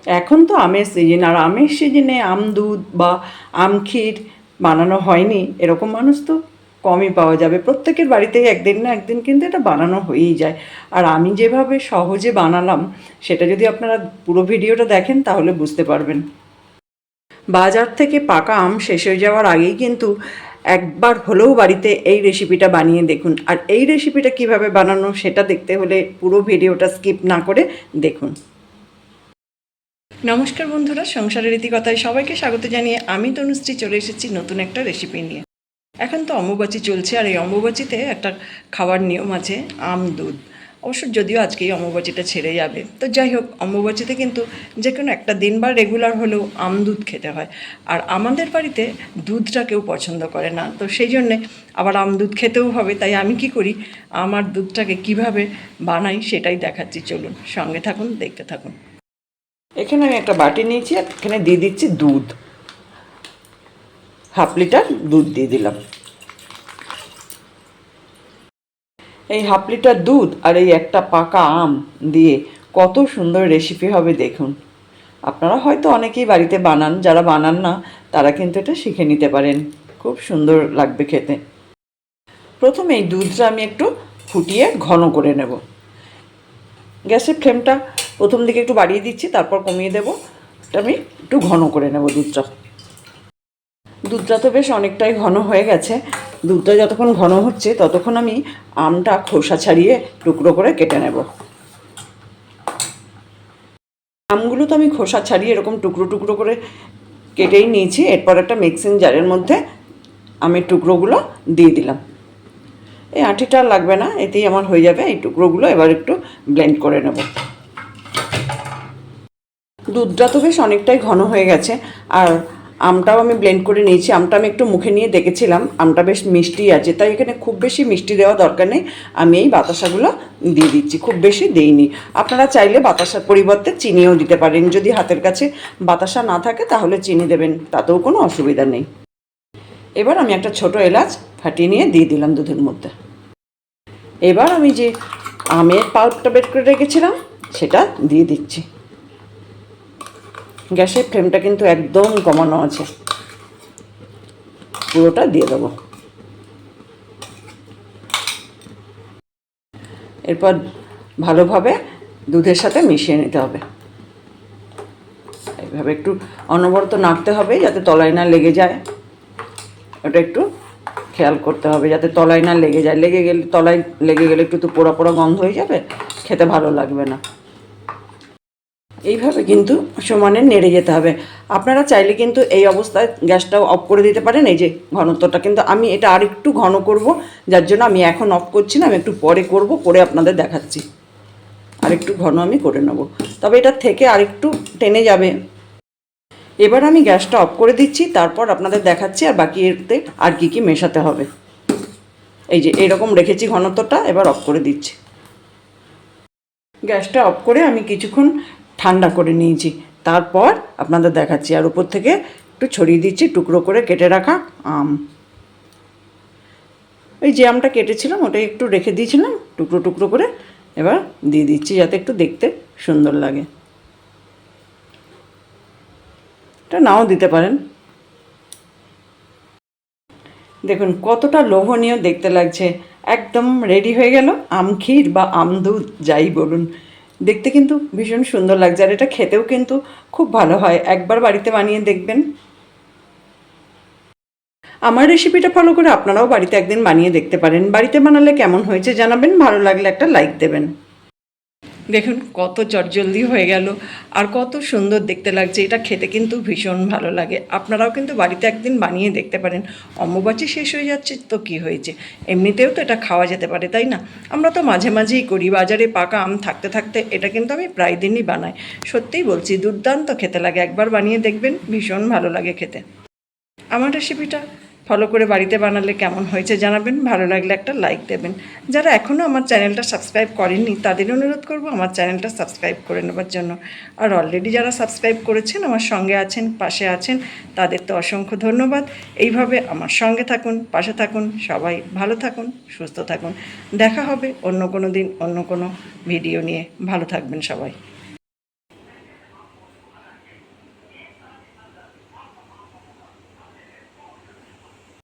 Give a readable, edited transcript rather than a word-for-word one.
এখন তো আমের সিজন, আর আমের সিজনে আম দুধ বা আম ক্ষীর বানানো হয়নি এরকম মানুষ তো কমই পাওয়া যাবে। প্রত্যেকের বাড়িতেই একদিন না একদিন কিন্তু এটা বানানো হয়েই যায়। আর আমি যেভাবে সহজে বানালাম সেটা যদি আপনারা পুরো ভিডিওটা দেখেন তাহলে বুঝতে পারবেন। বাজার থেকে পাকা আম শেষ হয়ে যাওয়ার আগেই কিন্তু একবার হলেও বাড়িতে এই রেসিপিটা বানিয়ে দেখুন। আর এই রেসিপিটা কিভাবে বানানো সেটা দেখতে হলে পুরো ভিডিওটা স্কিপ না করে দেখুন। নমস্কার বন্ধুরা, সংসারের রীতিকথায় সবাইকে স্বাগত জানিয়ে আমি তনুশ্রী চলে এসেছি নতুন একটা রেসিপি নিয়ে। এখন তো অম্বুবাচী চলছে, আর এই অম্বুবাচীতে একটা খাওয়ার নিয়ম আছে আম দুধ। অবশ্য যদিও আজকেই অম্বুবাচীটা ছেড়ে যাবে, তো যাই হোক, অম্বুবাচীতে কিন্তু যে কোনো একটা দিন বা রেগুলার হলেও আম দুধ খেতে হয়। আর আমাদের বাড়িতে দুধটা কেউ পছন্দ করে না, তো সেই জন্যে আবার আম দুধ খেতেও হবে। তাই আমি কি করি, আমার দুধটাকে কিভাবে বানাই সেটাই দেখাচ্ছি, চলুন সঙ্গে থাকুন, দেখতে থাকুন। এখানে আমি একটা বাটি নিয়েছি, আর এখানে দিয়ে দিচ্ছি দুধ। 1/2 লিটার দুধ দিয়ে দিলাম। এই 1/2 লিটার দুধ আর এই একটা পাকা আম দিয়ে কত সুন্দর রেসিপি হবে দেখুন। আপনারা হয়তো অনেকেই বাড়িতে বানান, যারা বানান না তারা কিন্তু এটা শিখে নিতে পারেন, খুব সুন্দর লাগবে খেতে। প্রথমে এই দুধটা আমি একটু ফুটিয়ে ঘন করে নেব। গ্যাসের ফ্লেমটা প্রথম দিকে একটু বাড়িয়ে দিচ্ছি, তারপর কমিয়ে দেবো। এটা আমি একটু ঘন করে নেব দুধটা। দুধটা তো বেশ অনেকটাই ঘন হয়ে গেছে। দুধটা যতক্ষণ ঘন হচ্ছে ততক্ষণ আমি আমটা খোসা ছাড়িয়ে টুকরো করে কেটে নেব। আমগুলো তো আমি খোসা ছাড়িয়ে এরকম টুকরো টুকরো করে কেটেই নিয়েছি। এরপর একটা মিক্সিং জারের মধ্যে আমের টুকরোগুলো দিয়ে দিলাম। এই আঁটিটা লাগবে না, এতেই আমার হয়ে যাবে। এই টুকরোগুলো এবার একটু ব্লেন্ড করে নেব। দুধটা তো বেশ অনেকটাই ঘন হয়ে গেছে, আর আমটাও আমি ব্লেন্ড করে নিয়েছি। আমটা আমি একটু মুখে নিয়ে দেখেছিলাম, আমটা বেশ মিষ্টি আছে, তাই এখানে খুব বেশি মিষ্টি দেওয়া দরকার নেই। আমি এই বাতাসাগুলো দিয়ে দিচ্ছি, খুব বেশি দেইনি। আপনারা চাইলে বাতাসার পরিবর্তে চিনিও দিতে পারেন। যদি হাতের কাছে বাতাসা না থাকে তাহলে চিনি দেবেন, তাতেও কোনো অসুবিধা নেই। এবার আমি একটা ছোট এলাচ ফাটিয়ে নিয়ে দিয়ে দিলাম দুধের মধ্যে। এবার আমি যে আমের পাল্পটা বের করে রেখেছিলাম সেটা দিয়ে দিচ্ছি। গ্যাসের ফ্লেমটা কিন্তু একদম কমানো আছে, পুরোটা দিয়ে দেবো। এরপর ভালোভাবে দুধের সাথে মিশিয়ে নিতে হবে। এইভাবে একটু অনবরত নাড়তে হবে যাতে তলায় না লেগে যায়। ওটা একটু খেয়াল করতে হবে যাতে তলায় না লেগে যায়। লেগে গেলে, তলায় লেগে গেলে একটু তো পোড়া পোড়া গন্ধ হয়ে যাবে, খেতে ভালো লাগবে না। এইভাবে কিন্তু সমানে নেড়ে যেতে হবে। আপনারা চাইলে কিন্তু এই অবস্থায় গ্যাসটাও অফ করে দিতে পারেন। এই যে ঘনত্বটা, কিন্তু আমি এটা আরেকটু ঘন করব, যার জন্য আমি এখন অফ করছি না, আমি একটু পরে করব, করে আপনাদের দেখাচ্ছি। আরেকটু ঘন আমি করে নেব, তবে এটা থেকে আরেকটু টেনে যাবে। এবার আমি গ্যাসটা অফ করে দিচ্ছি, তারপর আপনাদের দেখাচ্ছি আর বাকি এতে আর কি মেশাতে হবে। এই যে এরকম রেখেছি ঘনত্বটা, এবার অফ করে দিচ্ছি। গ্যাসটা অফ করে আমি কিছুক্ষণ ঠান্ডা করে নিয়েছি, তারপর আপনাদের দেখাচ্ছি। আর উপর থেকে একটু ছড়িয়ে দিচ্ছি টুকরো করে কেটে রাখা আম। ওই যে আমটা কেটেছিলাম ওটাই একটু রেখে দিয়েছিলাম টুকরো টুকরো করে, এবার দিয়ে দিচ্ছি যাতে একটু দেখতে সুন্দর লাগে। এটা নাও দিতে পারেন। দেখুন কতটা লোভনীয় দেখতে লাগছে, একদম রেডি হয়ে গেল আম ক্ষীর বা আম দুধ যাই বলুন। দেখতে কিন্তু ভীষণ সুন্দর লাগছে, আর এটা খেতেও কিন্তু খুব ভালো হয়। একবার বাড়িতে বানিয়ে দেখবেন। আমার রেসিপিটা ফলো করে আপনারাও বাড়িতে একদিন বানিয়ে দেখতে পারেন। বাড়িতে বানালে কেমন হয়েছে জানাবেন, ভালো লাগলে একটা লাইক দেবেন। দেখুন কত চটজলদি হয়ে গেল, আর কত সুন্দর দেখতে লাগছে। এটা খেতে কিন্তু ভীষণ ভালো লাগে। আপনারাও কিন্তু বাড়িতে একদিন বানিয়ে দেখতে পারেন। অম্বুবাচী শেষ হয়ে যাচ্ছে তো কি হয়েছে, এমনিতেও তো এটা খাওয়া যেতে পারে, তাই না? আমরা তো মাঝে মাঝেই করি, বাজারে পাকা আম থাকতে থাকতে এটা কিন্তু আমি প্রায় দিনই বানাই। সত্যিই বলছি, দুর্দান্ত খেতে লাগে। একবার বানিয়ে দেখবেন, ভীষণ ভালো লাগে খেতে। আমার রেসিপিটা ফলো করে বাড়িতে বানালে কেমন হয়েছে জানাবেন, ভালো লাগলে একটা লাইক দেবেন। যারা এখনও আমার চ্যানেলটা সাবস্ক্রাইব করেননি তাদের অনুরোধ করব আমার চ্যানেলটা সাবস্ক্রাইব করে নেবার জন্য। আর অলরেডি যারা সাবস্ক্রাইব করেছেন, আমার সঙ্গে আছেন, পাশে আছেন, তাদের তো অসংখ্য ধন্যবাদ। এইভাবে আমার সঙ্গে থাকুন, পাশে থাকুন। সবাই ভালো থাকুন, সুস্থ থাকুন। দেখা হবে অন্য কোনো দিন অন্য কোনো ভিডিও নিয়ে। ভালো থাকবেন সবাই।